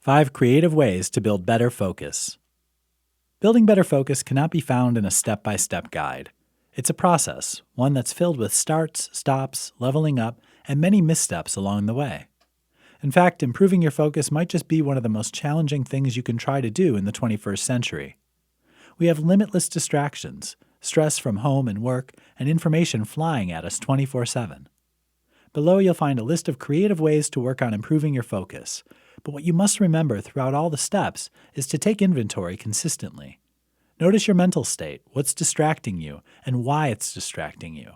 5 creative ways to build better focus. Building better focus cannot be found in a step-by-step guide. It's a process, one that's filled with starts, stops, leveling up, and many missteps along the way. In fact, improving your focus might just be one of the most challenging things you can try to do in the 21st century. We have limitless distractions, stress from home and work, and information flying at us 24/7. Below you'll find a list of creative ways to work on improving your focus, but what you must remember throughout all the steps is to take inventory consistently. Notice your mental state, what's distracting you, and why it's distracting you.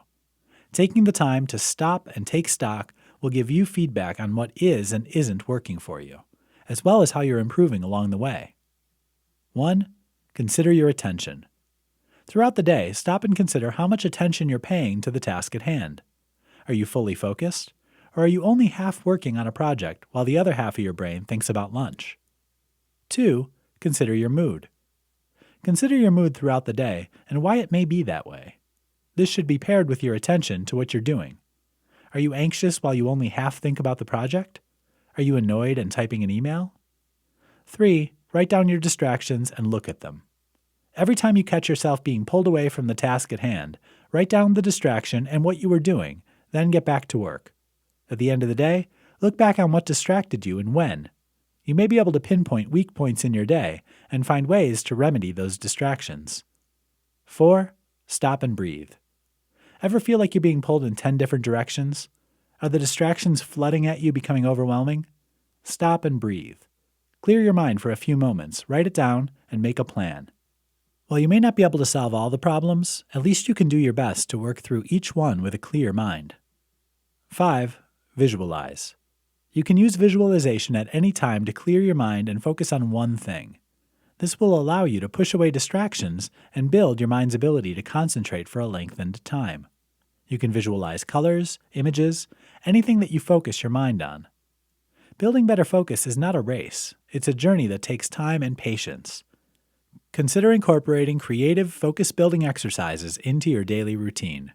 Taking the time to stop and take stock will give you feedback on what is and isn't working for you, as well as how you're improving along the way. 1. Consider your attention. Throughout the day, stop and consider how much attention you're paying to the task at hand. Are you fully focused? Or are you only half working on a project while the other half of your brain thinks about lunch? 2. Consider your mood. Consider your mood throughout the day and why it may be that way. This should be paired with your attention to what you're doing. Are you anxious while you only half think about the project? Are you annoyed and typing an email? 3. Write down your distractions and look at them. Every time you catch yourself being pulled away from the task at hand, write down the distraction and what you were doing, then get back to work. At the end of the day, look back on what distracted you and when. You may be able to pinpoint weak points in your day and find ways to remedy those distractions. 4. Stop and breathe. Ever feel like you're being pulled in 10 different directions? Are the distractions flooding at you becoming overwhelming? Stop and breathe. Clear your mind for a few moments, write it down, and make a plan. While you may not be able to solve all the problems, at least you can do your best to work through each one with a clear mind. 5. Visualize. You can use visualization at any time to clear your mind and focus on one thing. This will allow you to push away distractions and build your mind's ability to concentrate for a lengthened time. You can visualize colors, images, anything that you focus your mind on. Building better focus is not a race. It's a journey that takes time and patience. Consider incorporating creative focus-building exercises into your daily routine.